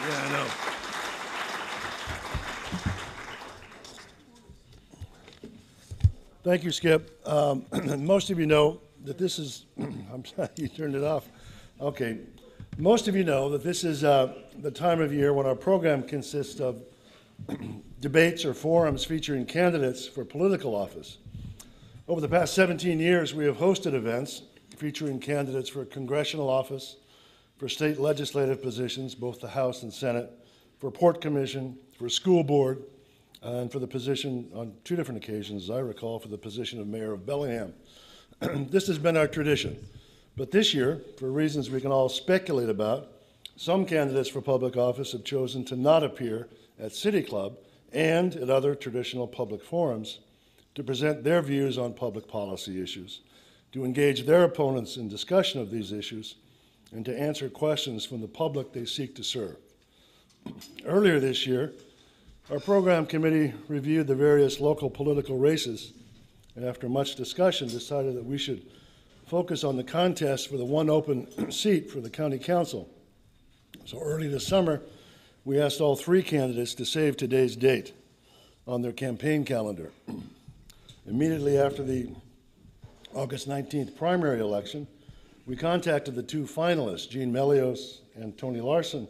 Yeah, I know. Thank you, Skip. Most of you know that this is, I'm sorry, you turned it off. Okay. Most of you know that this is the time of year when our program consists of debates or forums featuring candidates for political office. Over the past 17 years, we have hosted events featuring candidates for congressional office, for state legislative positions, both the House and Senate, for Port Commission, for school board, and for the position on 2 different occasions, as I recall, for the position of mayor of Bellingham. This has been our tradition. But this year, for reasons we can all speculate about, some candidates for public office have chosen to not appear at City Club and at other traditional public forums to present their views on public policy issues, to engage their opponents in discussion of these issues, and to answer questions from the public they seek to serve. Earlier this year, our program committee reviewed the various local political races, and after much discussion decided that we should focus on the contest for the one open seat for the county council. So early this summer, we asked all 3 candidates to save today's date on their campaign calendar. Immediately after the August 19th primary election, we contacted the 2 finalists, Jean Melios and Tony Larson,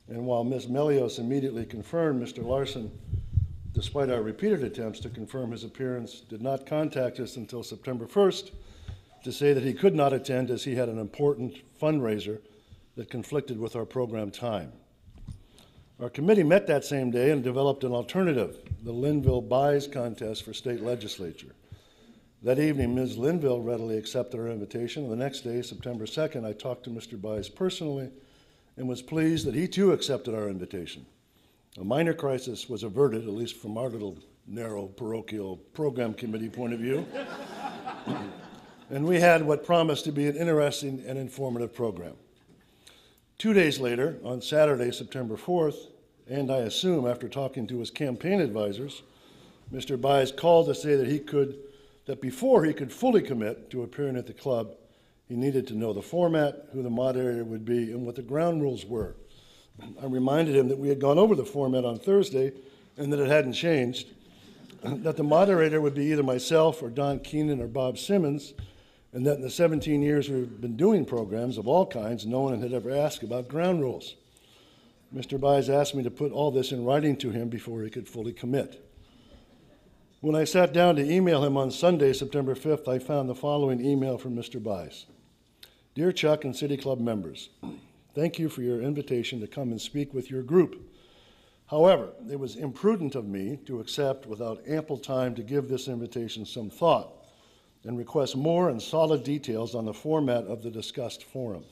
and while Ms. Melios immediately confirmed, Mr. Larson, despite our repeated attempts to confirm his appearance, did not contact us until September 1st to say that he could not attend as he had an important fundraiser that conflicted with our program time. Our committee met that same day and developed an alternative, the Linville Buys Contest for state legislature. That evening, Ms. Linville readily accepted our invitation. The next day, September 2nd, I talked to Mr. Buys personally and was pleased that he too accepted our invitation. A minor crisis was averted, at least from our little narrow parochial program committee point of view. And we had what promised to be an interesting and informative program. 2 days later, on Saturday, September 4th, and I assume after talking to his campaign advisors, Mr. Buys called to say that before he could fully commit to appearing at the club, he needed to know the format, who the moderator would be, and what the ground rules were. I reminded him that we had gone over the format on Thursday and that it hadn't changed, that the moderator would be either myself or Don Keenan or Bob Simmons, and that in the 17 years we've been doing programs of all kinds, no one had ever asked about ground rules. Mr. Buys asked me to put all this in writing to him before he could fully commit. When I sat down to email him on Sunday, September 5th, I found the following email from Mr. Buys. Dear Chuck and City Club members, thank you for your invitation to come and speak with your group. However, it was imprudent of me to accept without ample time to give this invitation some thought and request more and solid details on the format of the discussed forum.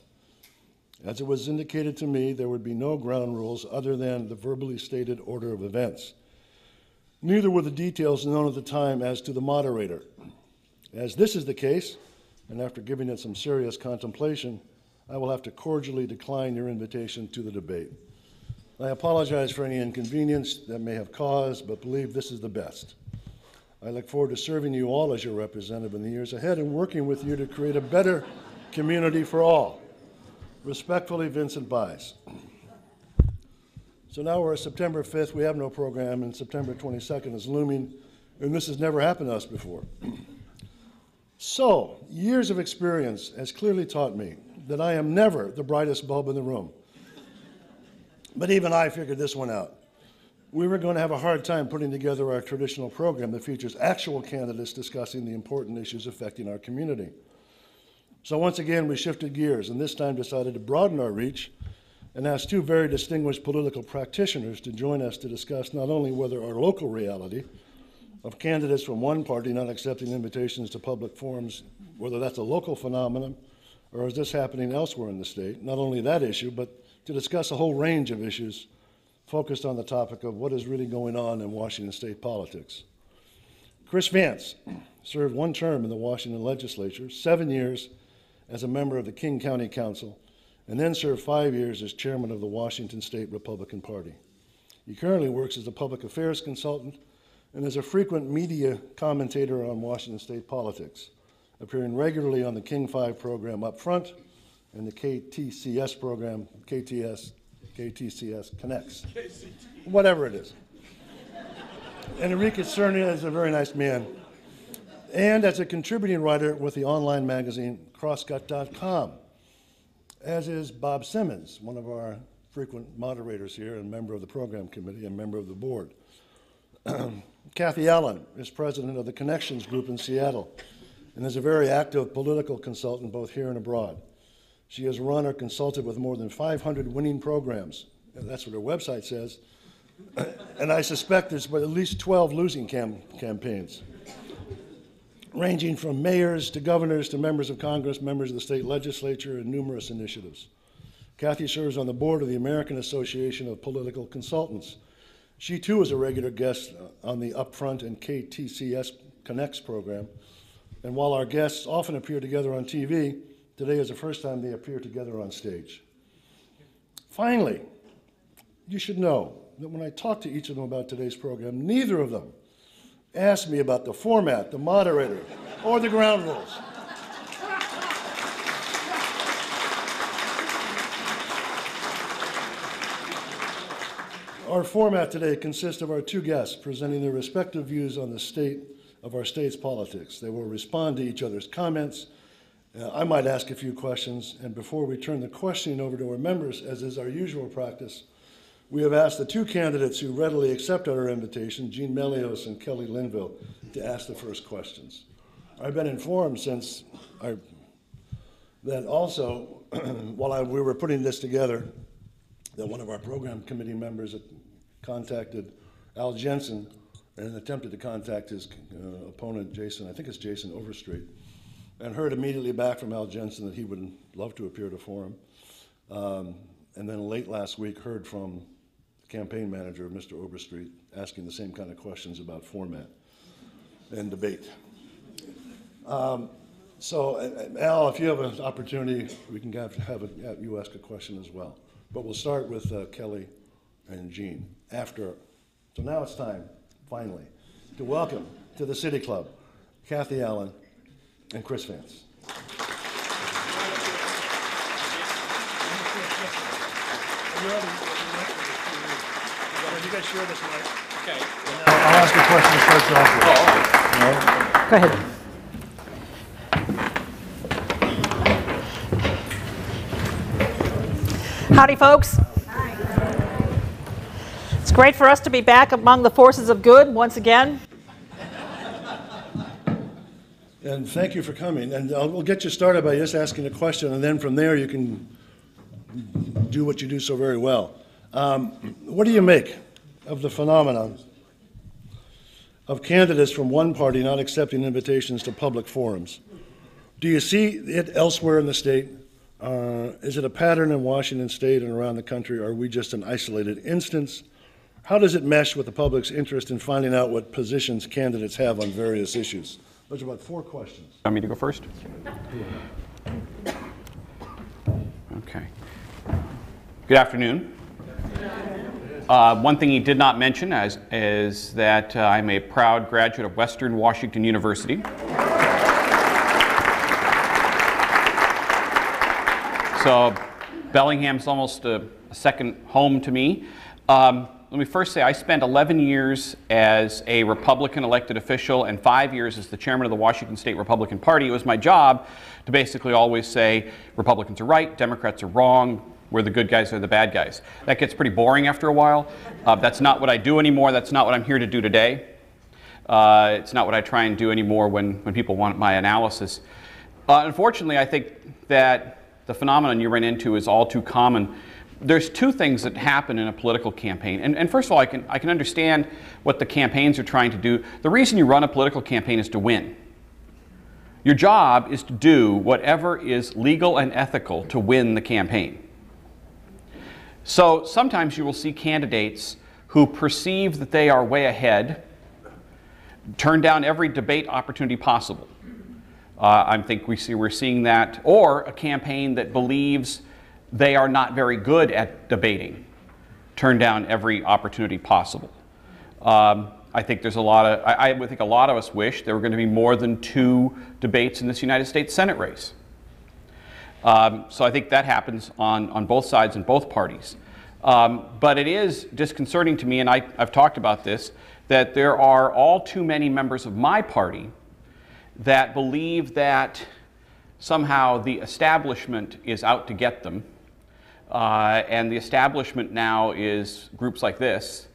As it was indicated to me, there would be no ground rules other than the verbally stated order of events. Neither were the details known at the time as to the moderator. As this is the case, and after giving it some serious contemplation, I will have to cordially decline your invitation to the debate. I apologize for any inconvenience that may have caused, but believe this is the best. I look forward to serving you all as your representative in the years ahead and working with you to create a better community for all. Respectfully, Vincent Buys. So now we're September 5th, we have no program, and September 22nd is looming, and this has never happened to us before. So, years of experience has clearly taught me that I am never the brightest bulb in the room. But even I figured this one out. We were going to have a hard time putting together our traditional program that features actual candidates discussing the important issues affecting our community. So once again, we shifted gears and this time decided to broaden our reach and asked 2 very distinguished political practitioners to join us to discuss not only whether our local reality of candidates from one party not accepting invitations to public forums, whether that's a local phenomenon or is this happening elsewhere in the state, not only that issue, but to discuss a whole range of issues focused on the topic of what is really going on in Washington state politics. Chris Vance served 1 term in the Washington legislature, 7 years as a member of the King County Council, and then served 5 years as chairman of the Washington State Republican Party. He currently works as a public affairs consultant and is a frequent media commentator on Washington state politics, appearing regularly on the King 5 program Up Front and the KTCS program, KTS, KTCS Connects, whatever it is. And Enrique Cernia is a very nice man. And as a contributing writer with the online magazine crosscut.com, as is Bob Simmons, one of our frequent moderators here and member of the program committee and member of the board. Cathy Allen is president of the Connections Group in Seattle and is a very active political consultant both here and abroad. She has run or consulted with more than 500 winning programs, and that's what her website says, and I suspect there's at least 12 losing campaigns, ranging from mayors to governors to members of Congress, members of the state legislature, and numerous initiatives. Cathy serves on the board of the American Association of Political Consultants. She too is a regular guest on the Upfront and KTCS Connects program. And while our guests often appear together on TV, today is the first time they appear together on stage. Finally, you should know that when I talk to each of them about today's program, neither of them asked me about the format, the moderator, or the ground rules. Our format today consists of our two guests presenting their respective views on the state of our state's politics. They will respond to each other's comments. I might ask a few questions, and before we turn the questioning over to our members, as is our usual practice, we have asked the two candidates who readily accepted our invitation, Jean Melios and Kelly Linville, to ask the first questions. I've been informed that also, while we were putting this together, that one of our program committee members contacted Al Jensen and attempted to contact his opponent, Jason, I think it's Jason Overstreet, and heard immediately back from Al Jensen that he would love to appear at a forum. And then late last week heard from the campaign manager of Mr. Overstreet asking the same kind of questions about format and debate. So Al, if you have an opportunity, we can have you ask a question as well. But we'll start with Kelly and Jean after. So now it's time, finally, to welcome to the City Club Cathy Allen and Chris Vance. You guys share this mic. Okay. I'll ask a question to start off with. Oh, okay. Go ahead. Howdy, folks. Hi. It's great for us to be back among the forces of good once again. And thank you for coming. And we'll get you started by just asking a question, and then from there you can do what you do so very well. What do you make of the phenomenon of candidates from one party not accepting invitations to public forums? Do you see it elsewhere in the state? Is it a pattern in Washington state and around the country, or are we just an isolated instance? How does it mesh with the public's interest in finding out what positions candidates have on various issues? Those are about 4 questions. Want me to go first? Okay. Good afternoon. One thing he did not mention is that I'm a proud graduate of Western Washington University. So Bellingham's almost a second home to me. Let me first say I spent 11 years as a Republican elected official and 5 years as the chairman of the Washington State Republican Party. It was my job to basically always say Republicans are right, Democrats are wrong, we're the good guys, they're the bad guys. That gets pretty boring after a while. That's not what I do anymore. That's not what I'm here to do today. It's not what I try and do anymore when people want my analysis. Unfortunately, I think that the phenomenon you run into is all too common. There's 2 things that happen in a political campaign. And first of all, I can understand what the campaigns are trying to do. The reason you run a political campaign is to win. Your job is to do whatever is legal and ethical to win the campaign. So sometimes you will see candidates who perceive that they are way ahead, turn down every debate opportunity possible. I think we're seeing that, or a campaign that believes they are not very good at debating, turn down every opportunity possible. I think there's a lot of, I would think a lot of us wish there were going to be more than 2 debates in this United States Senate race. So I think that happens on both sides and both parties. But it is disconcerting to me, and I've talked about this, that there are all too many members of my party that believe that somehow the establishment is out to get them, and the establishment now is groups like this,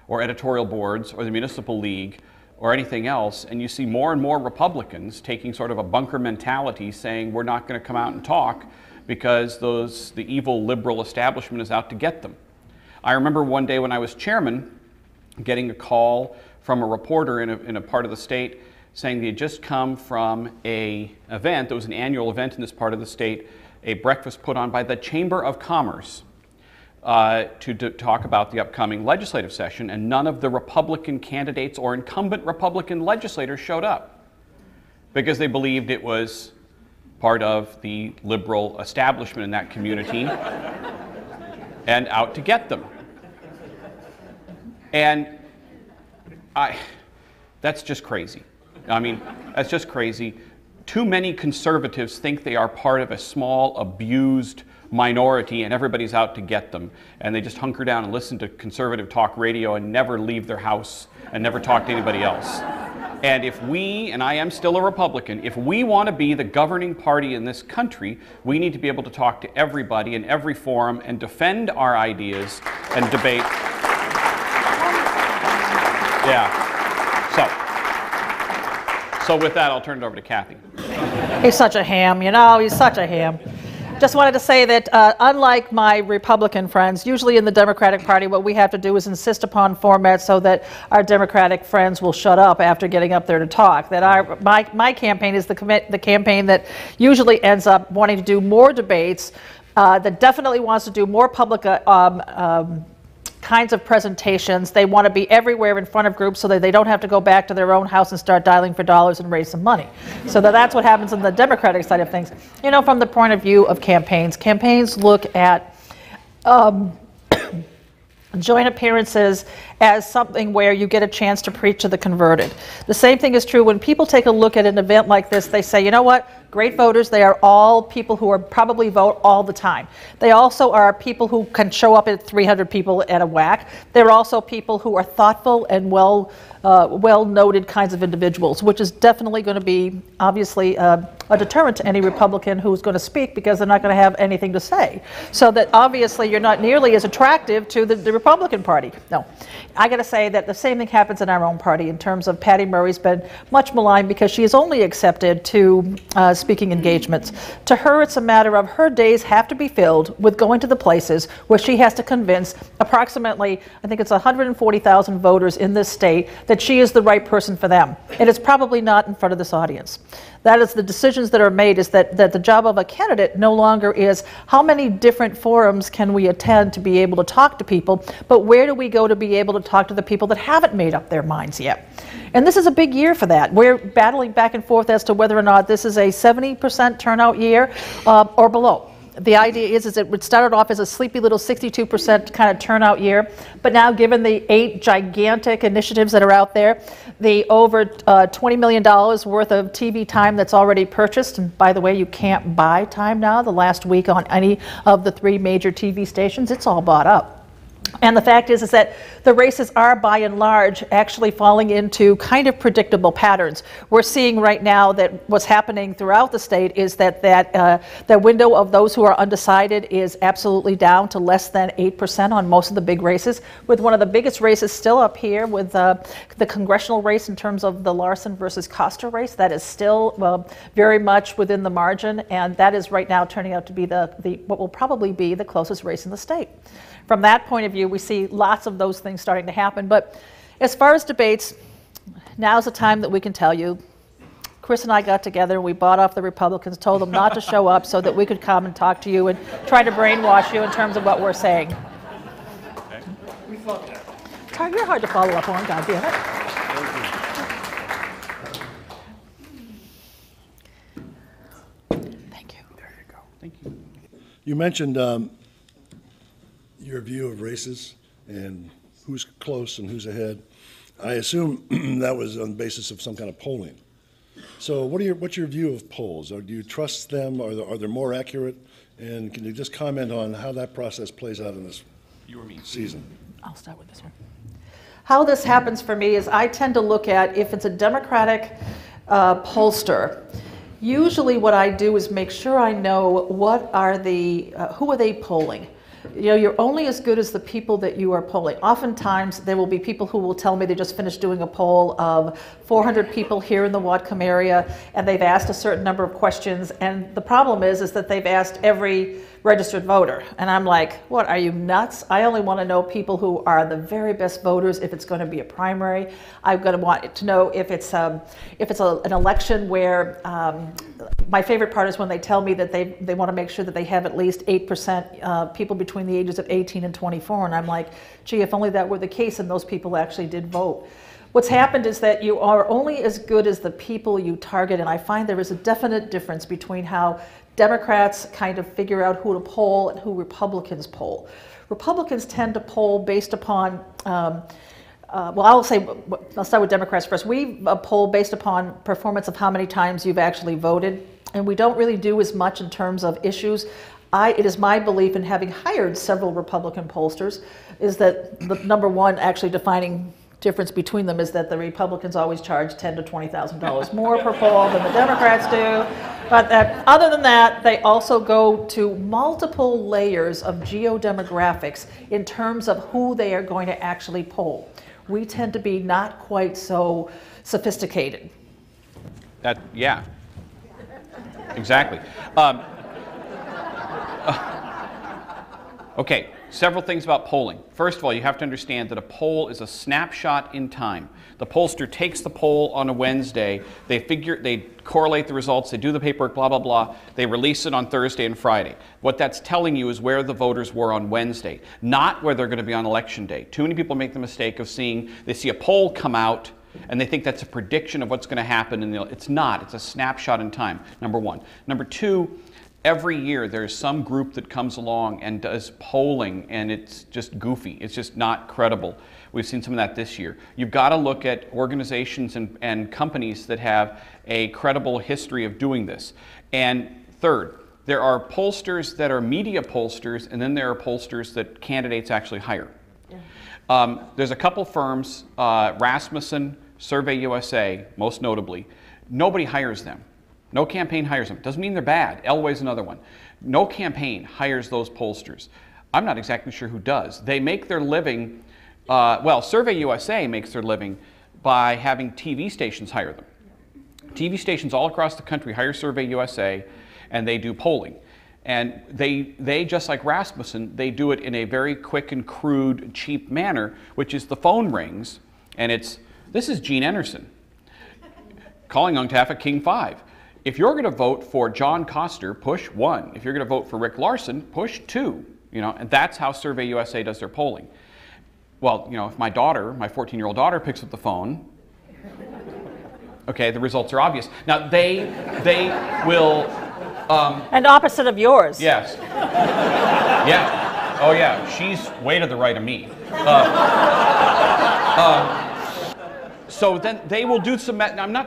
or editorial boards, or the Municipal League, or anything else, and you see more and more Republicans taking sort of a bunker mentality, saying we're not going to come out and talk because the evil liberal establishment is out to get them. I remember one day when I was chairman getting a call from a reporter in a part of the state saying they had just come from an event, there was an annual event in this part of the state, a breakfast put on by the Chamber of Commerce to talk about the upcoming legislative session, and none of the Republican candidates or incumbent Republican legislators showed up because they believed it was part of the liberal establishment in that community and out to get them. And that's just crazy. I mean, that's just crazy. Too many conservatives think they are part of a small, abused minority and everybody's out to get them. And they just hunker down and listen to conservative talk radio and never leave their house and never talk to anybody else. And if we, and I am still a Republican, if we want to be the governing party in this country, we need to be able to talk to everybody in every forum and defend our ideas and debate. Yeah. So with that, I'll turn it over to Cathy. He's such a ham, you know, he's such a ham. Just wanted to say that unlike my Republican friends, usually in the Democratic Party, what we have to do is insist upon formats so that our Democratic friends will shut up after getting up there to talk. That my campaign is the campaign that usually ends up wanting to do more debates, that definitely wants to do more public kinds of presentations. They want to be everywhere in front of groups so that they don't have to go back to their own house and start dialing for dollars and raise some money. So that's what happens on the Democratic side of things. You know, from the point of view of campaigns look at joint appearances as something where you get a chance to preach to the converted. The same thing is true when people take a look at an event like this. They say, you know what? Great voters, they are all people who are probably vote all the time. They also are people who can show up at 300 people at a whack. They're also people who are thoughtful and well-noted kinds of individuals, which is definitely going to be, obviously, a deterrent to any Republican who's going to speak because they're not going to have anything to say. So that obviously you're not nearly as attractive to the Republican Party. No. I got to say that the same thing happens in our own party in terms of Patty Murray's been much maligned because she is only accepted to speaking engagements. To her, it's a matter of her days have to be filled with going to the places where she has to convince approximately, I think it's 140,000 voters in this state that she is the right person for them. And it's probably not in front of this audience. That is the decisions that are made, is that the job of a candidate no longer is how many different forums can we attend to be able to talk to people, but where do we go to be able to talk to the people that haven't made up their minds yet. And this is a big year for that. We're battling back and forth as to whether or not this is a 70% turnout year or below. The idea is it started off as a sleepy little 62% kind of turnout year, but now given the 8 gigantic initiatives that are out there, the over $20 million worth of TV time that's already purchased, and by the way, you can't buy time now the last week on any of the 3 major TV stations, it's all bought up. And the fact is that the races are, by and large, actually falling into kind of predictable patterns. We're seeing right now that what's happening throughout the state is that the window of those who are undecided is absolutely down to less than 8% on most of the big races, with one of the biggest races still up here with the congressional race in terms of the Larson versus Costa race. That is still very much within the margin, and that is right now turning out to be what will probably be the closest race in the state. From that point of view, we see lots of those things starting to happen. But as far as debates, now's the time that we can tell you. Chris and I got together, we bought off the Republicans, told them not to show up so that we could come and talk to you and try to brainwash you in terms of what we're saying. Okay. We thought that. Ty, you're hard to follow up on, God damn it. Thank you. There you go. Thank you. You mentioned your view of races and who's close and who's ahead. I assume that was on the basis of some kind of polling. So what's your view of polls? Do you trust them? Are they more accurate? And can you just comment on how that process plays out in this? season. I'll start with this one. How this happens for me is I tend to look at if it's a Democratic pollster. Usually what I do is make sure I know what are the, who are they polling? You know, you're only as good as the people that you are polling. Oftentimes there will be people who will tell me they just finished doing a poll of 400 people here in the Whatcom area, and they've asked a certain number of questions, and the problem is that they've asked every registered voter. And I'm like, what, are you nuts? I only want to know people who are the very best voters if it's going to be a primary. I'm going to want to know if it's an election where, my favorite part is when they tell me that they want to make sure that they have at least 8% people between the ages of 18 and 24. And I'm like, gee, if only that were the case and those people actually did vote. What's happened is that you are only as good as the people you target, and I find there is a definite difference between how Democrats kind of figure out who to poll and who Republicans poll. Republicans tend to poll based upon, well, I'll start with Democrats first. We poll based upon performance of how many times you've actually voted, and we don't really do as much in terms of issues. It is my belief, in having hired several Republican pollsters, is that the number one actually defining difference between them is that the Republicans always charge $10,000 to $20,000 more per poll than the Democrats do. But other than that, they also go to multiple layers of geodemographics in terms of who they are going to actually poll. We tend to be not quite so sophisticated. Yeah, exactly. Okay, several things about polling. First of all, you have to understand that a poll is a snapshot in time. The pollster takes the poll on a Wednesday, they correlate the results, they do the paperwork, blah, blah, blah. They release it on Thursday and Friday. What that's telling you is where the voters were on Wednesday, not where they're going to be on Election Day. Too many people make the mistake of they see a poll come out and they think that's a prediction of what's going to happen. It's not. It's a snapshot in time, number one. Number two, every year there's some group that comes along and does polling, and it's just goofy. It's just not credible. We've seen some of that this year. You've got to look at organizations and companies that have a credible history of doing this. And third, there are pollsters that are media pollsters, and then there are pollsters that candidates actually hire. Yeah. There's a couple firms, Rasmussen, Survey USA, most notably. Nobody hires them. No campaign hires them. Doesn't mean they're bad. Elway's another one. No campaign hires those pollsters. I'm not exactly sure who does. They make their living, well, Survey USA makes their living by having TV stations hire them. TV stations all across the country hire Survey USA, and they do polling. And they just like Rasmussen, they do it in a very quick and crude, cheap manner, which is the phone rings, and this is Gene Anderson calling on Taffa King 5. If you're going to vote for John Koster, push 1. If you're going to vote for Rick Larson, push 2. And that's how Survey USA does their polling. Well, if my 14-year-old daughter picks up the phone, okay, the results are obvious. Now they will. And opposite of yours. Yes. Yeah. Oh yeah. She's way to the right of me. So then they will do some.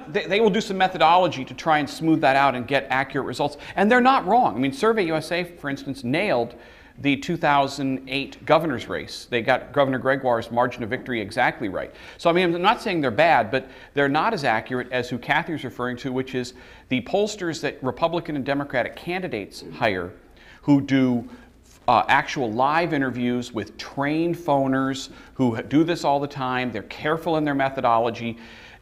They will do some methodology to try and smooth that out and get accurate results, and they're not wrong. I mean, Survey USA, for instance, nailed the 2008 governor's race. They got Governor Gregoire's margin of victory exactly right. So I mean, I'm not saying they're bad, but they're not as accurate as who Cathy's referring to, which is the pollsters that Republican and Democratic candidates hire, who do actual live interviews with trained phoners who do this all the time. They're careful in their methodology,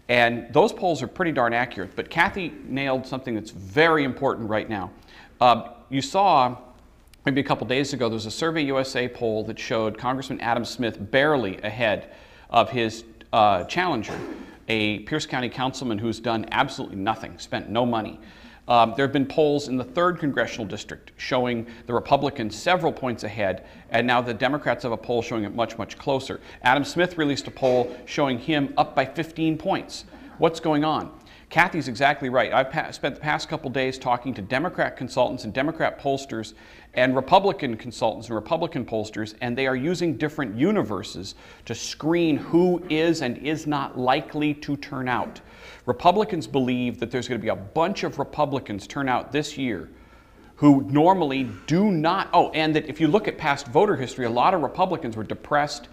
and those polls are pretty darn accurate. But Cathy nailed something that's very important right now. You saw maybe a couple days ago, there was a Survey USA poll that showed Congressman Adam Smith barely ahead of his challenger, a Pierce County councilman who's done absolutely nothing, spent no money. There have been polls in the 3rd Congressional District showing the Republicans several points ahead, and now the Democrats have a poll showing it much, much closer. Adam Smith released a poll showing him up by 15 points. What's going on? Cathy's exactly right. I've spent the past couple days talking to Democrat consultants and Democrat pollsters and Republican consultants and Republican pollsters, and they are using different universes to screen who is and is not likely to turn out. Republicans believe that there's going to be a bunch of Republicans turn out this year who normally do not, and that if you look at past voter history, a lot of Republicans were depressed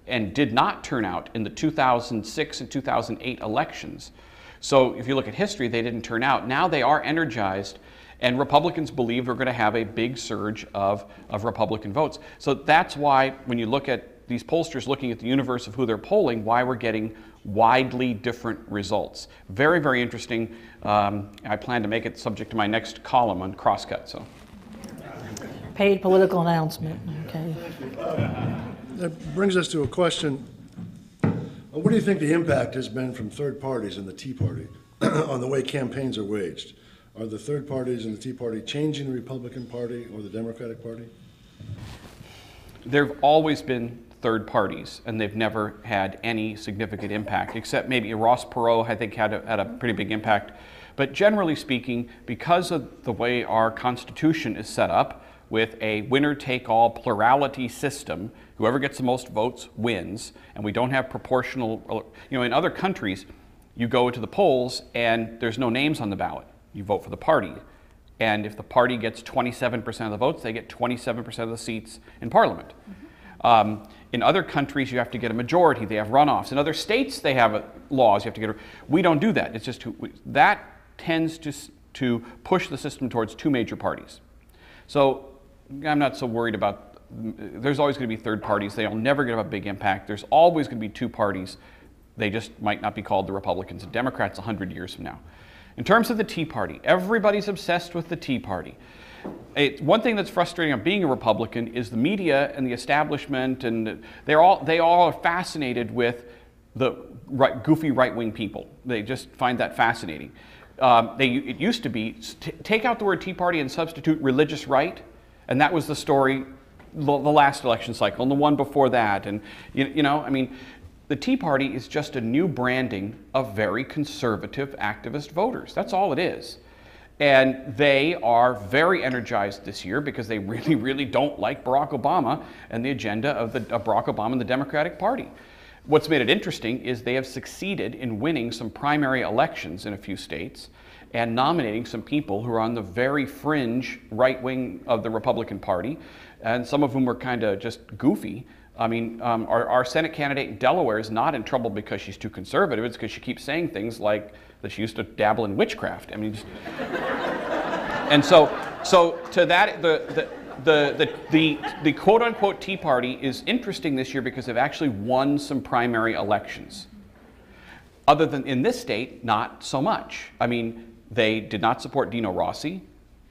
and did not turn out in the 2006 and 2008 elections. So if you look at history, they didn't turn out. Now they are energized, and Republicans believe we're going to have a big surge of Republican votes. So that's why when you look at these pollsters looking at the universe of who they're polling, why we're getting widely different results. Very, very interesting. I plan to make it subject to my next column on Crosscut. So, Paid political announcement, okay. That brings us to a question. What do you think the impact has been from third parties in the Tea Party on the way campaigns are waged? Are the third parties in the Tea Party changing the Republican Party or the Democratic Party? There have always been third parties, and they've never had any significant impact, except maybe Ross Perot, I think, had a pretty big impact. But generally speaking, because of the way our Constitution is set up, with a winner-take-all plurality system, whoever gets the most votes wins, and we don't have proportional, in other countries, you go to the polls and there's no names on the ballot. You vote for the party. And if the party gets 27% of the votes, they get 27% of the seats in Parliament. In other countries, you have to get a majority. They have runoffs. In other states, they have laws. You have to get. We don't do that. It's just that tends to push the system towards two major parties. So I'm not so worried about. There's always going to be third parties. They'll never get a big impact. There's always going to be two parties. They just might not be called the Republicans and Democrats 100 years from now. In terms of the Tea Party, everybody's obsessed with the Tea Party. One thing that's frustrating of being a Republican is the media and the establishment, and they all are fascinated with the goofy right-wing people. They just find that fascinating. It used to be, take out the word Tea Party and substitute religious right, and that was the story the last election cycle and the one before that. And the Tea Party is just a new branding of very conservative activist voters. That's all it is. And they are very energized this year because they really, really don't like Barack Obama and the agenda of Barack Obama and the Democratic Party. What's made it interesting is they have succeeded in winning some primary elections in a few states and nominating some people who are on the very fringe right wing of the Republican Party, and some of whom are kind of just goofy. I mean, our Senate candidate in Delaware is not in trouble because she's too conservative. It's because she keeps saying things like that she used to dabble in witchcraft. I mean, and so to that, the quote-unquote Tea Party is interesting this year because they've actually won some primary elections. Other than in this state, not so much. I mean, they did not support Dino Rossi,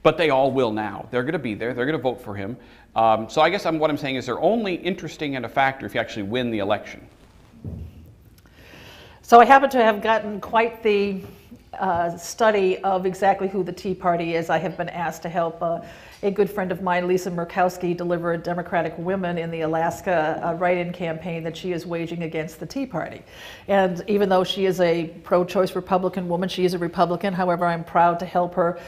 but they all will now. They're going to be there. They're going to vote for him. So I guess what I'm saying is they're only interesting and a factor if you actually win the election. So I happen to have gotten quite the study of exactly who the Tea Party is. I have been asked to help a good friend of mine, Lisa Murkowski, deliver Democratic women in the Alaska write-in campaign that she is waging against the Tea Party. And even though she is a pro-choice Republican woman, she is a Republican. However, I'm proud to help her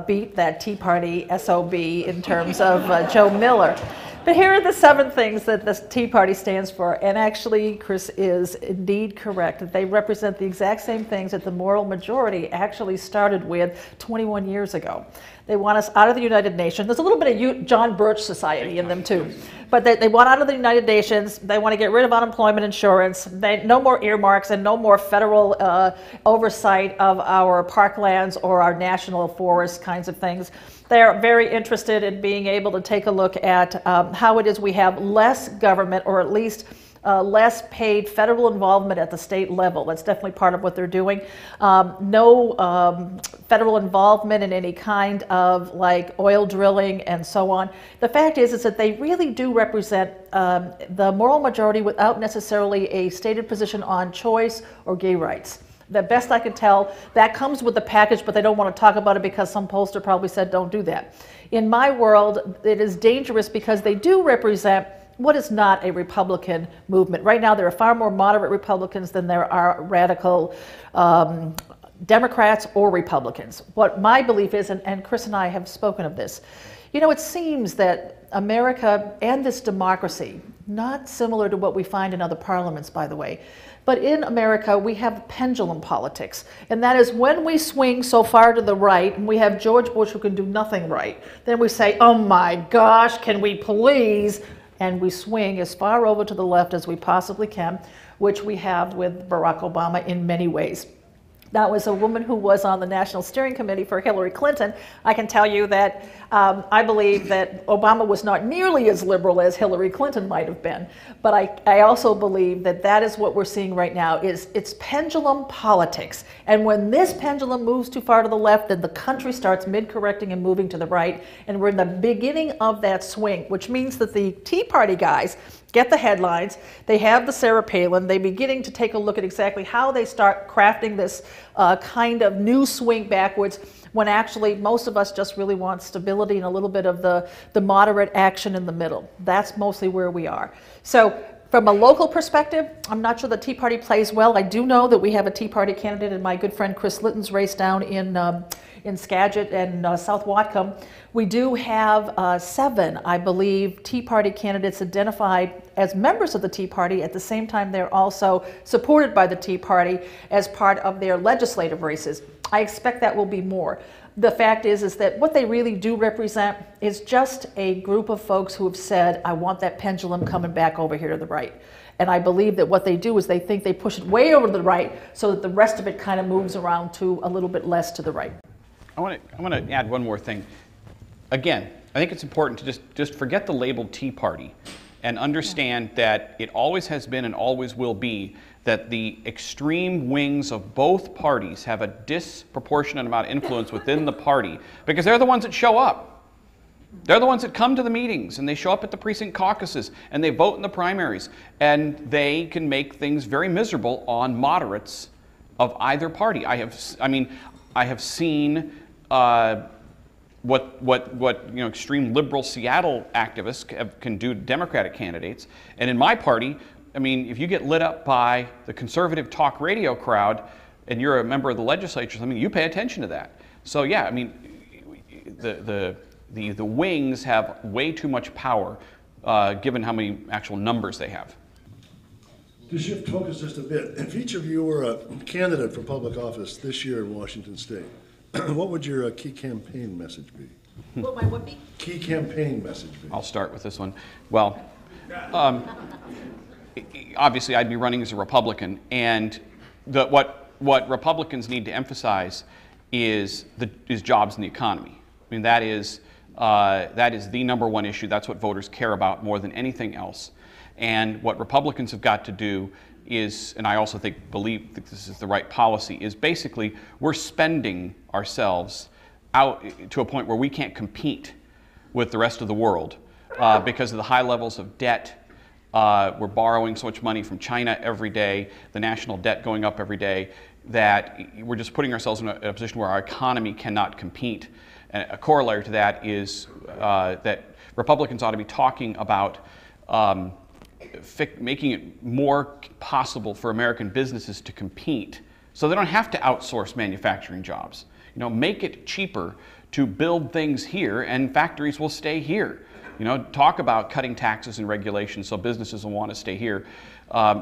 beat that Tea Party SOB in terms of Joe Miller. But here are the 7 things that the Tea Party stands for, and actually, Chris is indeed correct. They represent the exact same things that the moral majority actually started with 21 years ago. They want us out of the United Nations. There's a little bit of John Birch society in them too. But they want out of the United Nations. They want to get rid of unemployment insurance. No more earmarks and no more federal oversight of our parklands or our national forests kinds of things. They're very interested in being able to take a look at how it is we have less government, or at least less paid federal involvement at the state level. That's definitely part of what they're doing. No federal involvement in any kind of like oil drilling and so on. The fact is that they really do represent the moral majority without necessarily a stated position on choice or gay rights. The best I can tell, that comes with the package, but they don't want to talk about it because some pollster probably said don't do that. In my world, it is dangerous because they do represent what is not a Republican movement. Right now, there are far more moderate Republicans than there are radical Democrats or Republicans. What my belief is, and Chris and I have spoken of this, it seems that America and this democracy not similar to what we find in other parliaments, by the way. But in America, we have pendulum politics. And that is when we swing so far to the right, and we have George Bush who can do nothing right, then we say, oh my gosh, can we please? And we swing as far over to the left as we possibly can, which we have with Barack Obama in many ways. Now, as a woman who was on the National Steering Committee for Hillary Clinton, I can tell you that I believe that Obama was not nearly as liberal as Hillary Clinton might have been. But I also believe that that is what we're seeing right now, is it's pendulum politics. And when this pendulum moves too far to the left, then the country starts mid-correcting and moving to the right. And we're in the beginning of that swing, which means that the Tea Party guys get the headlines, they have the Sarah Palin, they're beginning to take a look at exactly how they start crafting this kind of new swing backwards, when actually most of us just really want stability and a little bit of the moderate action in the middle. That's mostly where we are. So from a local perspective, I'm not sure the Tea Party plays well. I do know that we have a Tea Party candidate in my good friend Chris Litton's race down in Skagit and South Whatcom. We do have 7, I believe, Tea Party candidates identified as members of the Tea Party. At the same time, they're also supported by the Tea Party as part of their legislative races. I expect that will be more. The fact is that what they really do represent is just a group of folks who have said, I want that pendulum coming back over here to the right. And I believe that what they do is they think they push it way over to the right so that the rest of it kind of moves around to a little bit less to the right. I want to add one more thing. Again, I think it's important to just forget the label Tea Party and understand that it always has been and always will be that the extreme wings of both parties have a disproportionate amount of influence within the party because they're the ones that show up. They're the ones that come to the meetings and they show up at the precinct caucuses and they vote in the primaries, and they can make things very miserable on moderates of either party. I have seen what extreme liberal Seattle activists can do to Democratic candidates. And in my party, I mean, if you get lit up by the conservative talk radio crowd and you're a member of the legislature, I mean, you pay attention to that. So yeah, I mean, the wings have way too much power given how many actual numbers they have. To shift focus just a bit, if each of you were a candidate for public office this year in Washington State, what would your key campaign message be? What might what be? Key campaign message be? I'll start with this one. Well, obviously I'd be running as a Republican, and what Republicans need to emphasize is jobs in the economy. I mean, that is the number one issue. That's what voters care about more than anything else. And what Republicans have got to do is, and I also believe that this is the right policy, is basically we're spending ourselves out to a point where we can't compete with the rest of the world because of the high levels of debt. We're borrowing so much money from China every day, the national debt going up every day, that we're just putting ourselves in a position where our economy cannot compete. And a corollary to that is that Republicans ought to be talking about making it more possible for American businesses to compete so they don't have to outsource manufacturing jobs. You know, make it cheaper to build things here and factories will stay here. You know, talk about cutting taxes and regulations so businesses will want to stay here.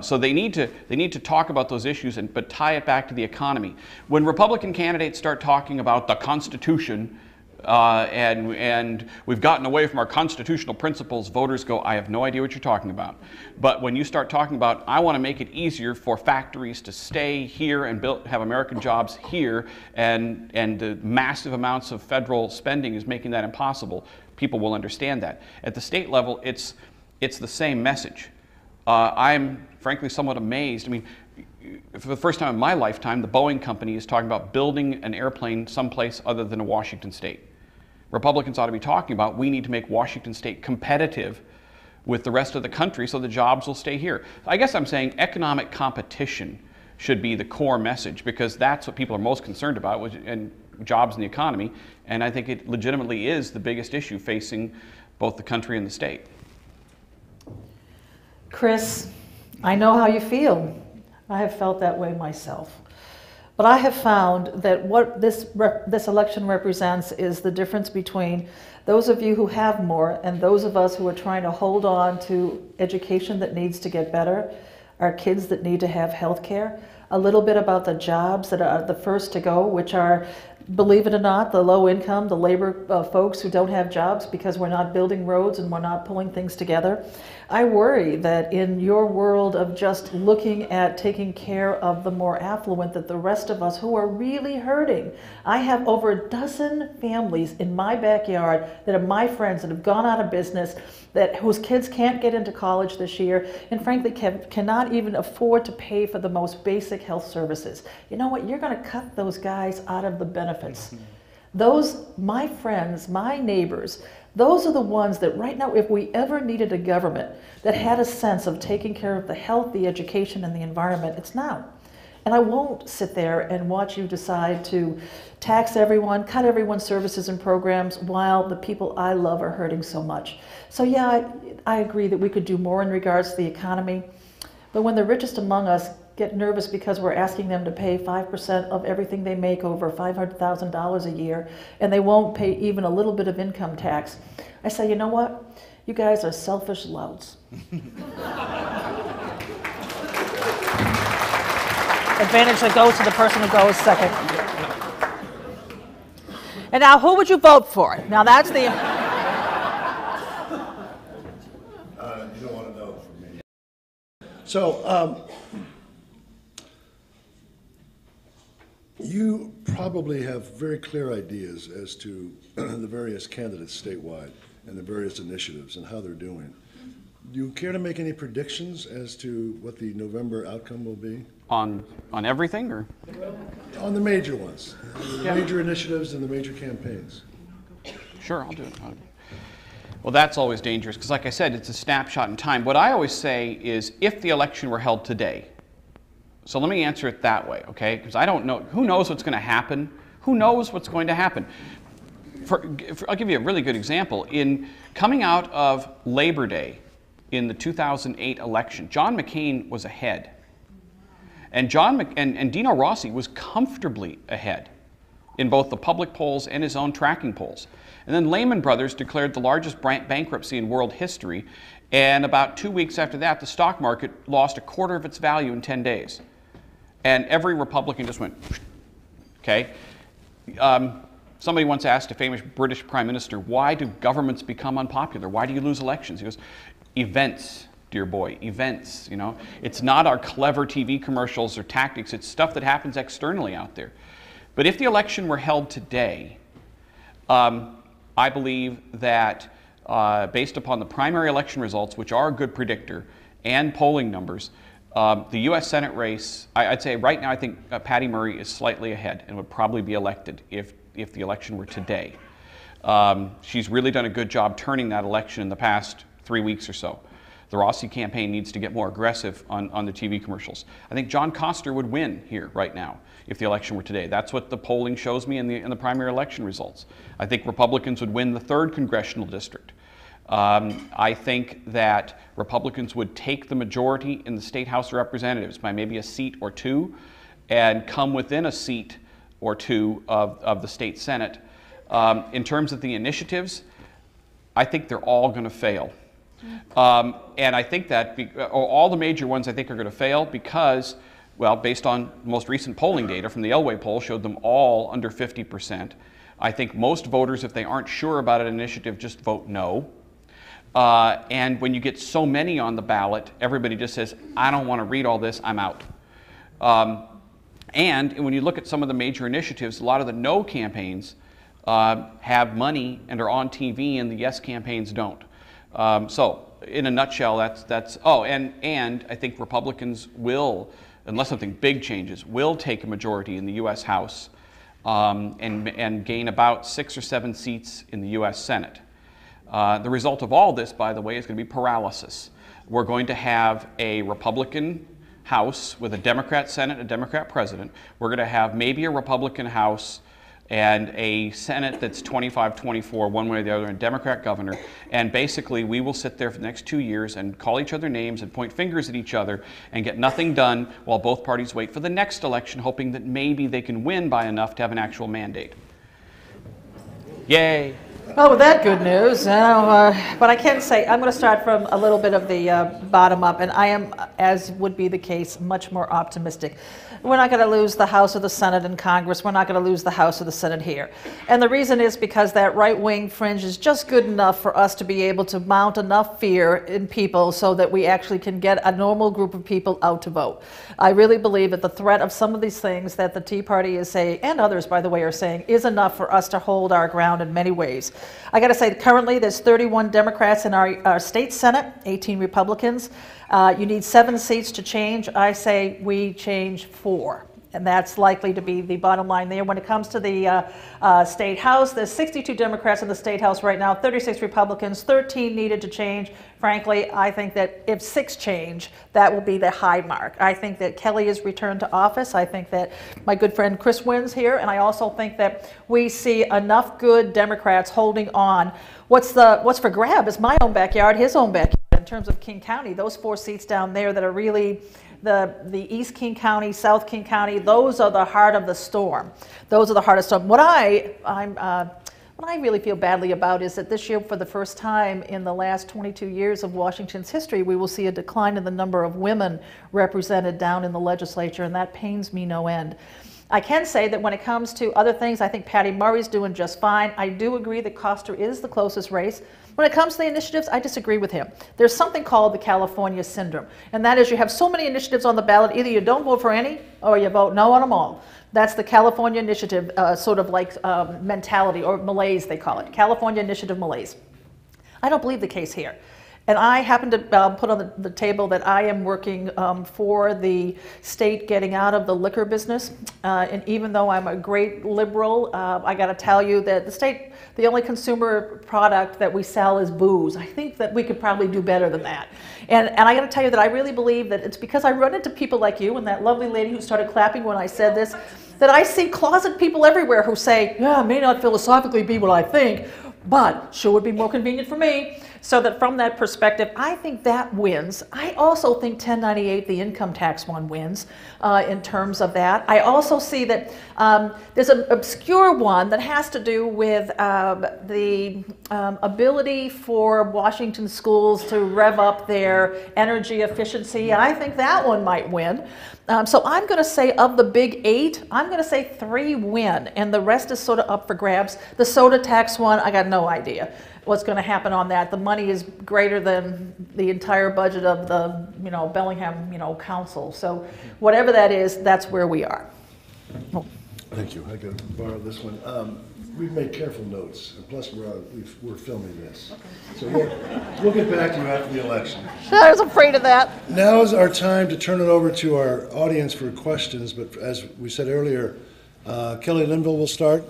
So they need to talk about those issues, but tie it back to the economy. When Republican candidates start talking about the Constitution and we've gotten away from our constitutional principles, voters go, I have no idea what you're talking about. But when you start talking about, I want to make it easier for factories to stay here and have American jobs here, and the massive amounts of federal spending is making that impossible, people will understand that. At the state level, it's the same message. I'm frankly somewhat amazed. I mean, for the first time in my lifetime, the Boeing company is talking about building an airplane someplace other than Washington State. Republicans ought to be talking about, we need to make Washington State competitive with the rest of the country so the jobs will stay here. I guess I'm saying economic competition should be the core message, because that's what people are most concerned about, and jobs in the economy. And I think it legitimately is the biggest issue facing both the country and the state. Chris, I know how you feel. I have felt that way myself. But I have found that what this election represents is the difference between those of you who have more and those of us who are trying to hold on to education that needs to get better, our kids that need to have health care, a little bit about the jobs that are the first to go, which are, believe it or not, the low income, the labor folks who don't have jobs because we're not building roads and we're not pulling things together. I worry that in your world of just looking at taking care of the more affluent, that the rest of us who are really hurting. I have over a dozen families in my backyard that are my friends that have gone out of business, whose kids can't get into college this year, and frankly cannot even afford to pay for the most basic health services. You know what? You're going to cut those guys out of the benefits. Those, my friends, my neighbors, those are the ones that right now, if we ever needed a government that had a sense of taking care of the health, the education, and the environment, it's now. And I won't sit there and watch you decide to tax everyone, cut everyone's services and programs while the people I love are hurting so much. So yeah, I agree that we could do more in regards to the economy. But when the richest among us get nervous because we're asking them to pay 5% of everything they make over $500,000 a year, and they won't pay even a little bit of income tax, I say, you know what? You guys are selfish louts. Advantage that goes to the person who goes second. And now, who would you vote for? Now that's the... You don't want to know from me. So, you probably have very clear ideas as to the various candidates statewide and the various initiatives and how they're doing. Do you care to make any predictions as to what the November outcome will be? On everything, or? On the major ones, the major initiatives and the major campaigns. Sure, I'll do it. Well, that's always dangerous because, like I said, it's a snapshot in time. What I always say is, if the election were held today, so let me answer it that way, okay? Because I don't know. Who knows what's going to happen? Who knows what's going to happen? I'll give you a really good example. In coming out of Labor Day in the 2008 election, John McCain was ahead. And Dino Rossi was comfortably ahead in both the public polls and his own tracking polls. And then Lehman Brothers declared the largest bankruptcy in world history, and about 2 weeks after that, the stock market lost a quarter of its value in 10 days. And every Republican just went, okay? Somebody once asked a famous British prime minister, why do governments become unpopular? Why do you lose elections? He goes, events, dear boy, events, you know? It's not our clever TV commercials or tactics, it's stuff that happens externally out there. But if the election were held today, I believe that based upon the primary election results, which are a good predictor, and polling numbers, the U.S. Senate race, I'd say right now I think Patty Murray is slightly ahead and would probably be elected if the election were today. She's really done a good job turning that election in the past 3 weeks or so. The Rossi campaign needs to get more aggressive on the TV commercials. I think John Koster would win here right now if the election were today. That's what the polling shows me in the primary election results. I think Republicans would win the 3rd congressional district. I think that Republicans would take the majority in the State House of Representatives by maybe a seat or two and come within a seat or two of the state Senate. In terms of the initiatives, I think they're all going to fail. And I think that all the major ones I think are going to fail because, well, based on most recent polling data from the Elway poll, showed them all under 50%. I think most voters, if they aren't sure about an initiative, just vote no. And when you get so many on the ballot, everybody just says, I don't want to read all this, I'm out. And when you look at some of the major initiatives, a lot of the no campaigns have money and are on TV, and the yes campaigns don't. So in a nutshell, that's and I think Republicans will, unless something big changes, will take a majority in the U.S. House and gain about 6 or 7 seats in the U.S. Senate. The result of all this, by the way, is going to be paralysis. We're going to have a Republican House with a Democrat Senate, a Democrat president. We're going to have maybe a Republican House and a Senate that's 25-24, one way or the other, and Democrat governor. And basically, we will sit there for the next 2 years and call each other names and point fingers at each other and get nothing done while both parties wait for the next election, hoping that maybe they can win by enough to have an actual mandate. Yay. Well, with that good news, but I can say I'm going to start from a little bit of the bottom up, and I am, as would be the case, much more optimistic. We're not going to lose the House or the Senate in Congress. We're not going to lose the House or the Senate here. And the reason is because that right-wing fringe is just good enough for us to be able to mount enough fear in people so that we actually can get a normal group of people out to vote. I really believe that the threat of some of these things that the Tea Party is saying, and others, by the way, are saying, is enough for us to hold our ground in many ways. I got to say, currently there's 31 Democrats in our state Senate, 18 Republicans. You need 7 seats to change. I say we change 4. And that's likely to be the bottom line there. When it comes to the state house, there's 62 Democrats in the state house right now, 36 Republicans, 13 needed to change. Frankly, I think that if 6 change, that will be the high mark. I think that Kelly is returned to office. I think that my good friend Chris wins here. And I also think that we see enough good Democrats holding on. What's for grab is my own backyard, his own backyard. In terms of King County, those 4 seats down there that are really the East King County, South King County, those are the heart of the storm. Those are the hardest storm. What I really feel badly about is that this year, for the first time in the last 22 years of Washington's history, we will see a decline in the number of women represented down in the legislature, and that pains me no end. I can say that when it comes to other things, I think Patty Murray's doing just fine. I do agree that Koster is the closest race. When it comes to the initiatives, I disagree with him. There's something called the California syndrome, and that is you have so many initiatives on the ballot, either you don't vote for any or you vote no on them all. That's the California initiative sort of like mentality, or malaise they call it, California initiative malaise. I don't believe the case here. And I happen to put on the table that I am working for the state getting out of the liquor business. And even though I'm a great liberal, I got to tell you that the state, the only consumer product that we sell is booze. I think that we could probably do better than that. And I got to tell you that I really believe that it's because I run into people like you and that lovely lady who started clapping when I said this, that I see closet people everywhere who say, yeah, it may not philosophically be what I think, but sure would be more convenient for me. So that from that perspective, I think that wins. I also think 1098, the income tax one, wins in terms of that. I also see that there's an obscure one that has to do with the ability for Washington schools to rev up their energy efficiency. I think that one might win. So I'm going to say of the big 8, I'm going to say 3 win, and the rest is sort of up for grabs. The soda tax one, I got no idea what's going to happen on that. The money is greater than the entire budget of the, Bellingham, council. So whatever that is, that's where we are. Oh. Thank you. I can borrow this one. We've made careful notes, and plus we're filming this. Okay. So we'll get back to you after the election. I was afraid of that. Now is our time to turn it over to our audience for questions, but as we said earlier, Kelly Linville will start,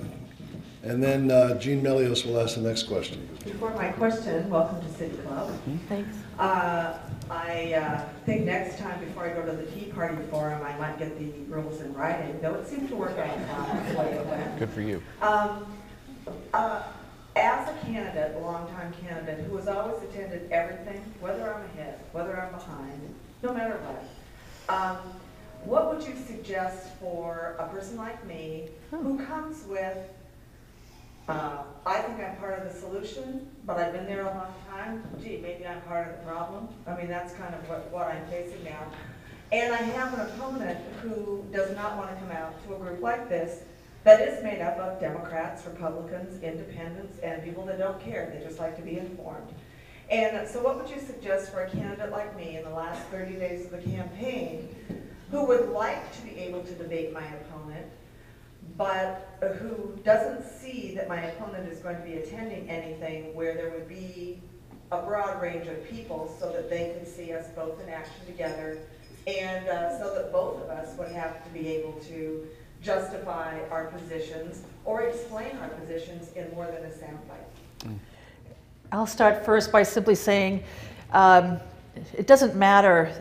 and then Jean Melios will ask the next question. Before my question, welcome to City Club. Thanks. I think next time before I go to the Tea Party forum, I might get the rules in writing, though it seemed to work out the way it went. Good for you. As a candidate, a longtime candidate, who has always attended everything, whether I'm ahead, whether I'm behind, no matter what would you suggest for a person like me who comes with, I think I'm part of the solution, but I've been there a long time. Gee, maybe I'm part of the problem. I mean, that's kind of what I'm facing now. And I have an opponent who does not want to come out to a group like this that is made up of Democrats, Republicans, Independents, and people that don't care. They just like to be informed. And so what would you suggest for a candidate like me in the last 30 days of the campaign who would like to be able to debate my opponent, but who doesn't see that my opponent is going to be attending anything where there would be a broad range of people so that they could see us both in action together, and so that both of us would have to be able to justify our positions or explain our positions in more than a soundbite? I'll start first by simply saying it doesn't matter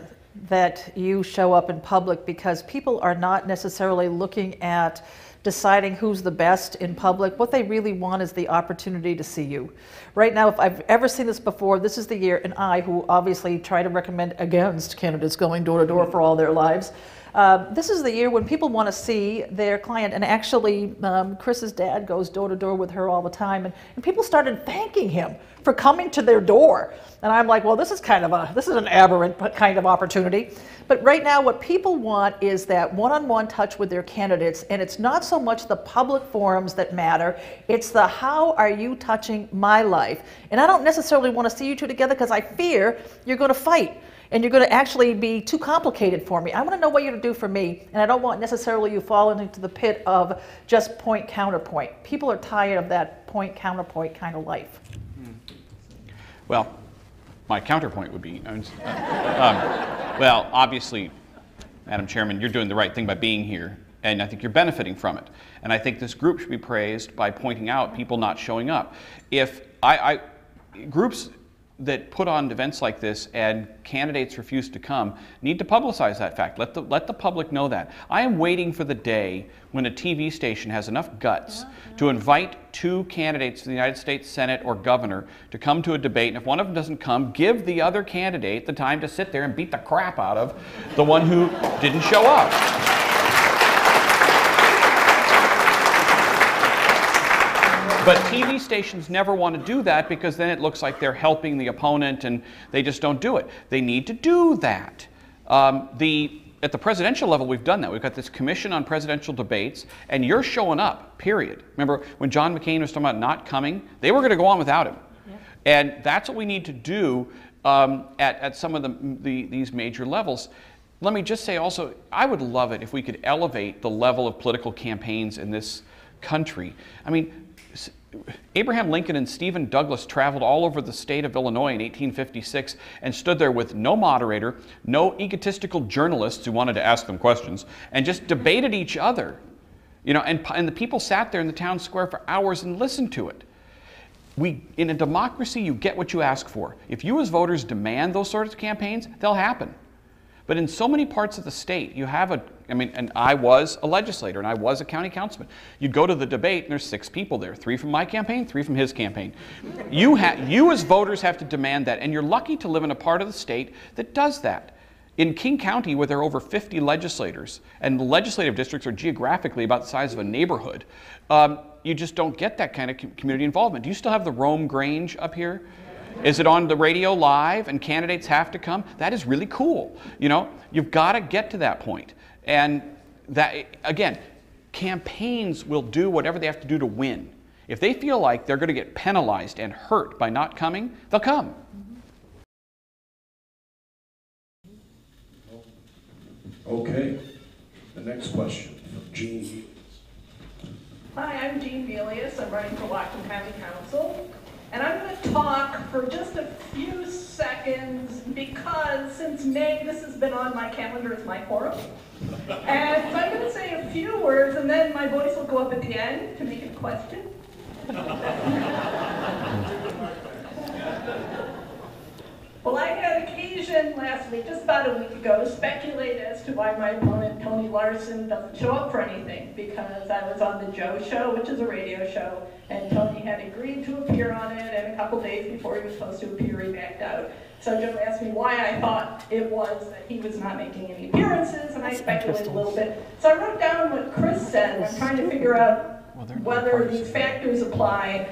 that you show up in public, because people are not necessarily looking at deciding who's the best in public. What they really want is the opportunity to see you. Right now, if I've ever seen this before, this is the year, and I, who obviously try to recommend against candidates going door to door for all their lives, this is the year when people want to see their client. And actually, Chris's dad goes door to door with her all the time, and people started thanking him for coming to their door. And I'm like, well, this is an aberrant kind of opportunity. But right now, what people want is that one-on-one touch with their candidates, and it's not so much the public forums that matter, it's the how are you touching my life? And I don't necessarily want to see you two together because I fear you're going to fight. And you're going to actually be too complicated for me. I want to know what you're going to do for me, and I don't want necessarily you falling into the pit of just point counterpoint. People are tired of that point counterpoint kind of life. Well, my counterpoint would be, well, obviously, Madam Chairman, you're doing the right thing by being here, and I think you're benefiting from it. And I think this group should be praised by pointing out people not showing up. If groups that put on events like this and candidates refuse to come need to publicize that fact. Let the public know that. I am waiting for the day when a TV station has enough guts to invite two candidates to the United States Senate or governor to come to a debate, and if one of them doesn't come, give the other candidate the time to sit there and beat the crap out of the one who didn't show up. But TV stations never want to do that because then it looks like they're helping the opponent and they just don't do it. They need to do that. At the presidential level, we've done that. We've got this commission on presidential debates, and you're showing up, period. Remember when John McCain was talking about not coming? They were going to go on without him. Yeah. And that's what we need to do at some of these major levels. Let me just say also, I would love it if we could elevate the level of political campaigns in this country. I mean, Abraham Lincoln and Stephen Douglas traveled all over the state of Illinois in 1856 and stood there with no moderator, no egotistical journalists who wanted to ask them questions, and just debated each other. You know, and the people sat there in the town square for hours and listened to it. In a democracy, you get what you ask for. If you as voters demand those sorts of campaigns, they'll happen. But in so many parts of the state, you have and I was a legislator and I was a county councilman. You go to the debate and there's 6 people there, 3 from my campaign, 3 from his campaign. You as voters have to demand that, and you're lucky to live in a part of the state that does that. In King County, where there are over 50 legislators, and the legislative districts are geographically about the size of a neighborhood, you just don't get that kind of community involvement. Do you still have the Rome Grange up here? Is it on the radio live and candidates have to come? That is really cool. You know, you've got to get to that point. And that, again, campaigns will do whatever they have to do to win. If they feel like they're going to get penalized and hurt by not coming, they'll come. Okay. The next question from Jean. Hi, I'm Jean Velius. I'm running for Whatcom County Council. And I'm going to talk for just a few seconds because since May, this has been on my calendar as my quorum. And so I'm going to say a few words, and then my voice will go up at the end to make it a question. Well, I had occasion last week, just about a week ago, to speculate as to why my opponent, Tony Larson, doesn't show up for anything, because I was on the Joe Show, which is a radio show, and Tony had agreed to appear on it, and a couple days before he was supposed to appear, he backed out. So Joe asked me why I thought it was that he was not making any appearances, and I speculated a little bit. So I wrote down what Chris said. I'm trying to figure out whether these factors apply.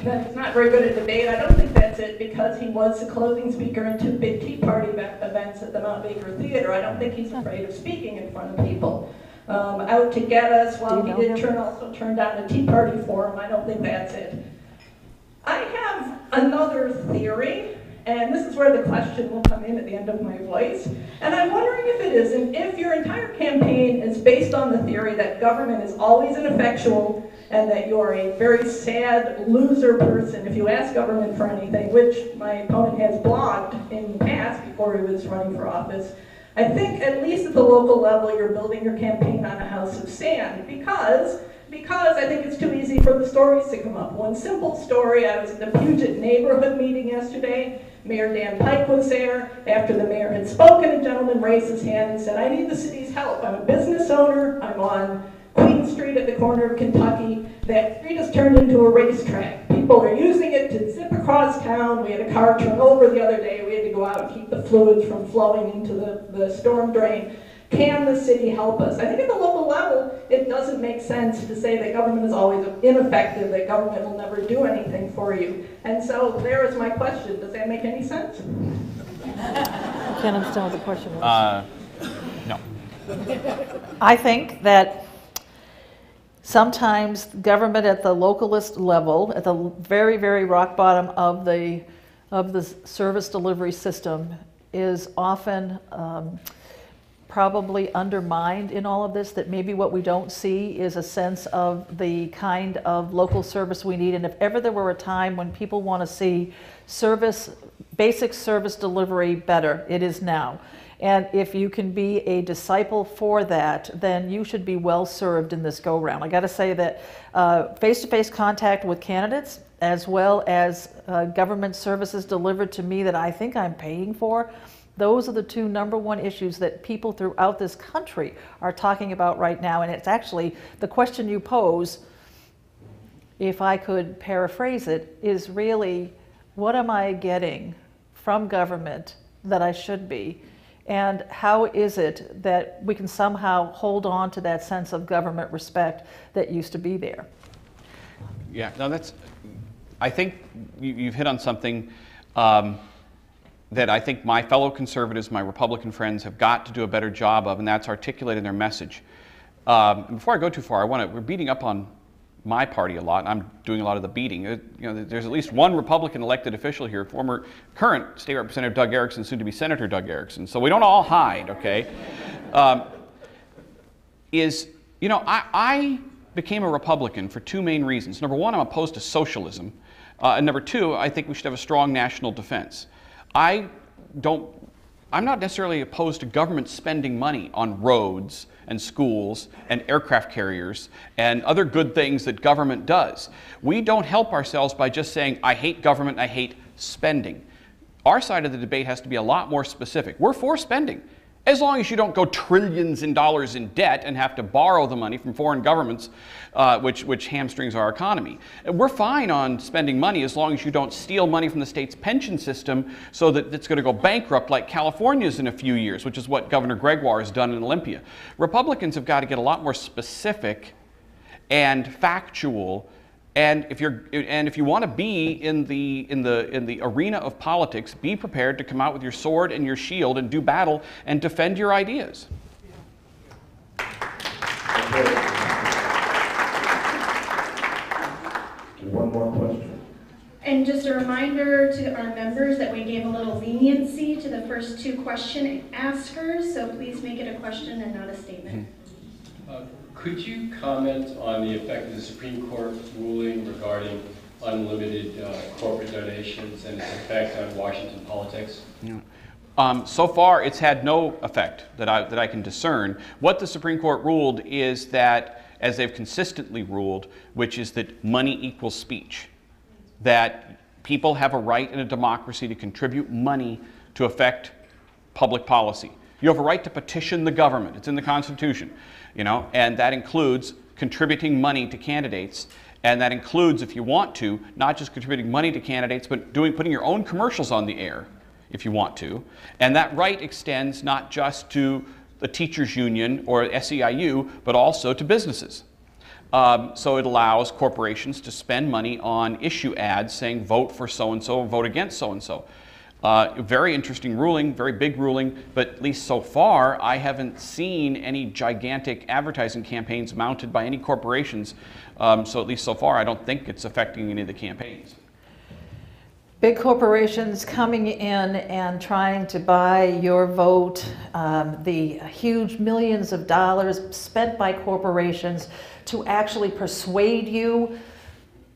That he's not very good at debate. I don't think that's it, because he was the closing speaker in 2 big Tea Party events at the Mount Baker Theater. I don't think he's afraid of speaking in front of people. Out to get us, well, he did also turn down a Tea Party forum. I don't think that's it. I have another theory, and this is where the question will come in at the end of my voice. And I'm wondering if it isn't, if your entire campaign is based on the theory that government is always ineffectual and that you're a very sad loser person if you ask government for anything, which my opponent has blogged in the past before he was running for office. I think at least at the local level you're building your campaign on a house of sand because I think it's too easy for the stories to come up. One simple story, I was at the Puget neighborhood meeting yesterday. Mayor Dan Pike was there. After the mayor had spoken, a gentleman raised his hand and said, I need the city's help. I'm a business owner. I'm on street at the corner of Kentucky. That street has turned into a racetrack. People are using it to zip across town. We had a car turn over the other day. We had to go out and keep the fluids from flowing into the storm drain. Can the city help us? I think at the local level, it doesn't make sense to say that government is always ineffective, that government will never do anything for you. And so there is my question. Does that make any sense? I can't understand what the question was. No. I think that sometimes government at the localist level, at the very, very rock bottom of the service delivery system, is often probably undermined in all of this, that maybe what we don't see is a sense of the kind of local service we need. And if ever there were a time when people want to see service, basic service delivery better, it is now. And if you can be a disciple for that, then you should be well served in this go-round. I got to say that face-to-face contact with candidates, as well as government services delivered to me that I think I'm paying for, those are the two #1 issues that people throughout this country are talking about right now. And it's actually the question you pose, if I could paraphrase it, is really, what am I getting from government that I should be? And how is it that we can somehow hold on to that sense of government respect that used to be there? Yeah, no, I think you've hit on something that I think my fellow conservatives, my Republican friends, have got to do a better job of, and that's articulating their message. Before I go too far, we're beating up on my party a lot, and I'm doing a lot of the beating. There's at least one Republican elected official here, current State Representative Doug Erickson, soon to be Senator Doug Erickson, so we don't all hide, okay? I became a Republican for two main reasons. Number one, I'm opposed to socialism, and number two, I think we should have a strong national defense. I'm not necessarily opposed to government spending money on roads and schools and aircraft carriers and other good things that government does. We don't help ourselves by just saying, I hate government, I hate spending. Our side of the debate has to be a lot more specific. We're for spending, as long as you don't go trillions in dollars in debt and have to borrow the money from foreign governments, which hamstrings our economy. And we're fine on spending money as long as you don't steal money from the state's pension system so that it's going to go bankrupt like California's in a few years, which is what Governor Gregoire has done in Olympia. Republicans have got to get a lot more specific and factual. And if you want to be in the arena of politics, be prepared to come out with your sword and your shield and do battle and defend your ideas. One more question. And just a reminder to our members that we gave a little leniency to the first two question askers, so please make it a question and not a statement. Could you comment on the effect of the Supreme Court ruling regarding unlimited corporate donations and its effect on Washington politics? So far, it's had no effect that I can discern. What the Supreme Court ruled is that, as they've consistently ruled, which is that money equals speech, that people have a right in a democracy to contribute money to affect public policy. You have a right to petition the government. It's in the Constitution, and that includes contributing money to candidates. And that includes, if you want to, not just contributing money to candidates, but putting your own commercials on the air, if you want to. And that right extends not just to the teachers union or SEIU, but also to businesses. So it allows corporations to spend money on issue ads saying vote for so-and-so, vote against so-and-so. Very interesting ruling, very big ruling, but at least so far, I haven't seen any gigantic advertising campaigns mounted by any corporations. So at least so far, I don't think it's affecting any of the campaigns. Big corporations coming in and trying to buy your vote, the huge millions of dollars spent by corporations to actually persuade you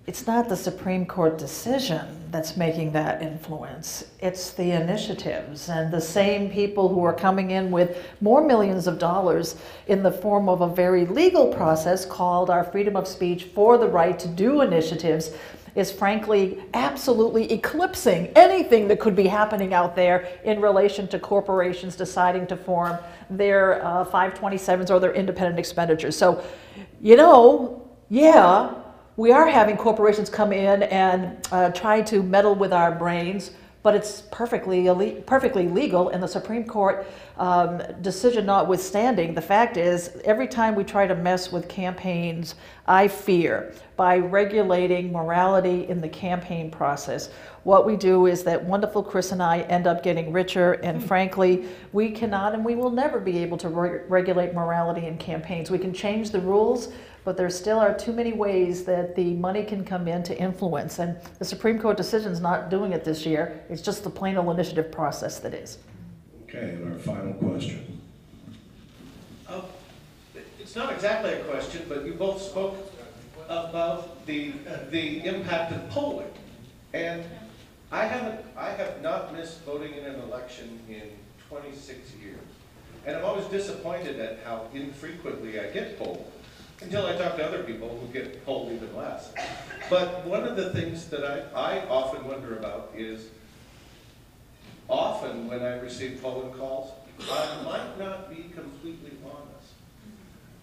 It's not the Supreme Court decision that's making that influence. It's the initiatives and the same people who are coming in with more millions of dollars in the form of a very legal process called our freedom of speech for the right to do initiatives is frankly absolutely eclipsing anything that could be happening out there in relation to corporations deciding to form their 527s or their independent expenditures. So, you know, yeah, we are having corporations come in and try to meddle with our brains, but it's perfectly legal, and the Supreme Court decision notwithstanding, the fact is every time we try to mess with campaigns, I fear, by regulating morality in the campaign process, what we do is that wonderful Chris and I end up getting richer, and frankly, we cannot and we will never be able to regulate morality in campaigns. We can change the rules, but there still are too many ways that the money can come in to influence. And the Supreme Court decision's not doing it this year. It's just the plain old initiative process that is. Okay, and our final question. It's not exactly a question, but you both spoke about the impact of polling. And I have not missed voting in an election in 26 years. And I'm always disappointed at how infrequently I get polled, until I talk to other people who get polled even less. But one of the things that I often wonder about is, often when I receive polling calls, I might not be completely honest.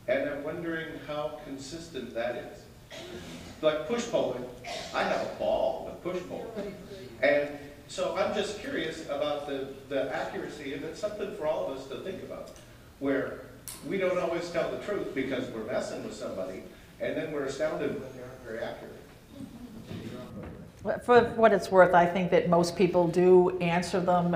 And I'm wondering how consistent that is. Like push polling, I have a ball with push polling. And so I'm just curious about the accuracy, and it's something for all of us to think about, where we don't always tell the truth because we're messing with somebody, and then we're astounded when they aren't very accurate. For what it's worth, I think that most people do answer them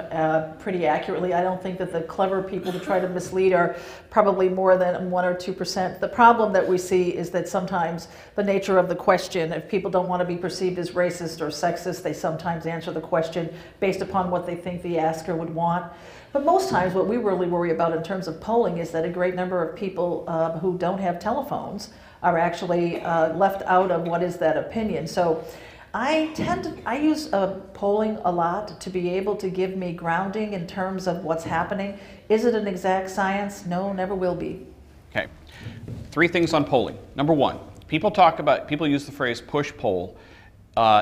pretty accurately. I don't think that the clever people who try to mislead are probably more than 1 or 2%. The problem that we see is that sometimes the nature of the question, if people don't want to be perceived as racist or sexist, they sometimes answer the question based upon what they think the asker would want. But most times what we really worry about in terms of polling is that a great number of people who don't have telephones are actually left out of what is that opinion. So I use polling a lot to be able to give me grounding in terms of what's happening. Is it an exact science? No, never will be. Okay. 3 things on polling. Number 1, people use the phrase push poll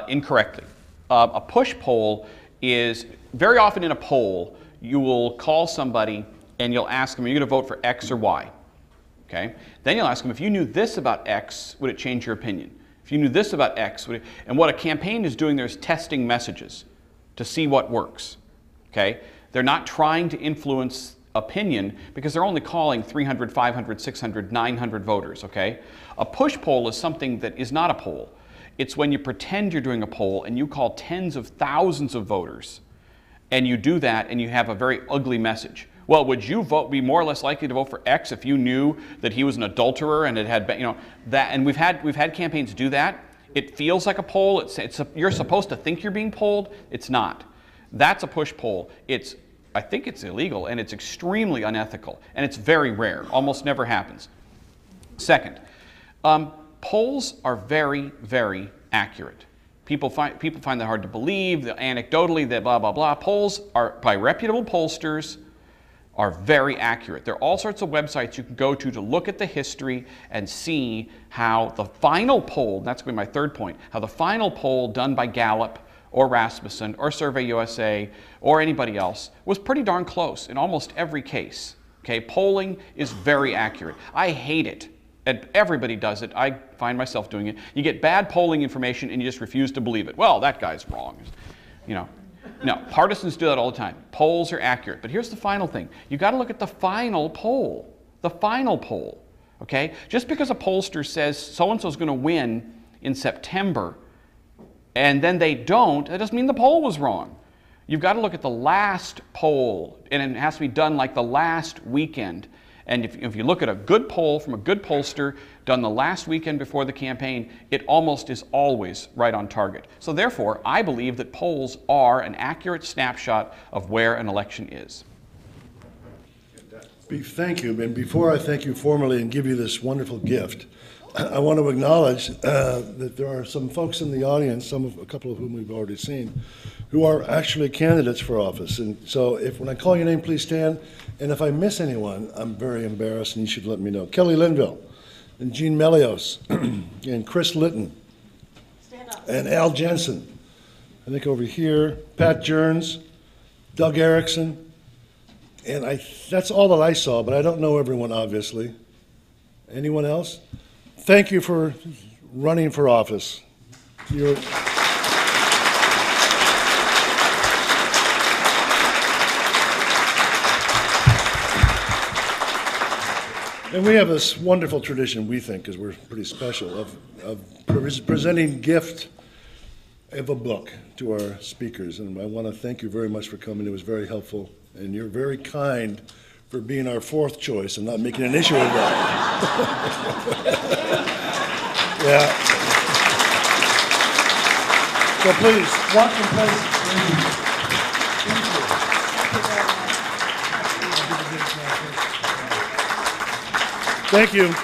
incorrectly. A push poll is, very often in a poll, you will call somebody and you'll ask them, are you going to vote for X or Y? Okay. Then you'll ask them, if you knew this about X, would it change your opinion? If you knew this about X, and what a campaign is doing there is testing messages to see what works, okay? They're not trying to influence opinion because they're only calling 300, 500, 600, 900 voters, okay? A push poll is something that is not a poll. It's when you pretend you're doing a poll and you call tens of thousands of voters, and you do that and you have a very ugly message. Well, would you be more or less likely to vote for X if you knew that he was an adulterer and it had been, that? And we've had campaigns do that. It feels like a poll. You're supposed to think you're being polled. It's not. That's a push poll. I think it's illegal and it's extremely unethical, and it's very rare. Almost never happens. Second, polls are very, very accurate. People find that hard to believe. Anecdotally, that blah blah blah. Polls are by reputable pollsters. Are very accurate. There are all sorts of websites you can go to look at the history and see how the final poll, that's going to be my third point, how the final poll done by Gallup or Rasmussen or Survey USA or anybody else was pretty darn close in almost every case. Okay, polling is very accurate. I hate it, and everybody does it. I find myself doing it. You get bad polling information and you just refuse to believe it. Well, that guy's wrong. No, partisans do that all the time. Polls are accurate. But here's the final thing. You've got to look at the final poll. The final poll. Okay? Just because a pollster says so-and-so is going to win in September and then they don't, that doesn't mean the poll was wrong. You've got to look at the last poll, and it has to be done like the last weekend. And if you look at a good poll from a good pollster done the last weekend before the campaign, it almost is always right on target. So therefore, I believe that polls are an accurate snapshot of where an election is. Thank you, and before I thank you formally and give you this wonderful gift, I want to acknowledge that there are some folks in the audience, a couple of whom we've already seen, who are actually candidates for office. And so when I call your name, please stand. And if I miss anyone, I'm very embarrassed and you should let me know. Kelly Linville, and Jean Melios, and Chris Litton, and Al Jensen. I think over here, Pat Jerns, Doug Erickson, and that's all that I saw, but I don't know everyone, obviously. Anyone else? Thank you for running for office. And we have this wonderful tradition, we think, because we're pretty special, of presenting gift of a book to our speakers. And I want to thank you very much for coming. It was very helpful. And you're very kind for being our fourth choice and not making an issue of that. Yeah. So please, watch and place. Thank you.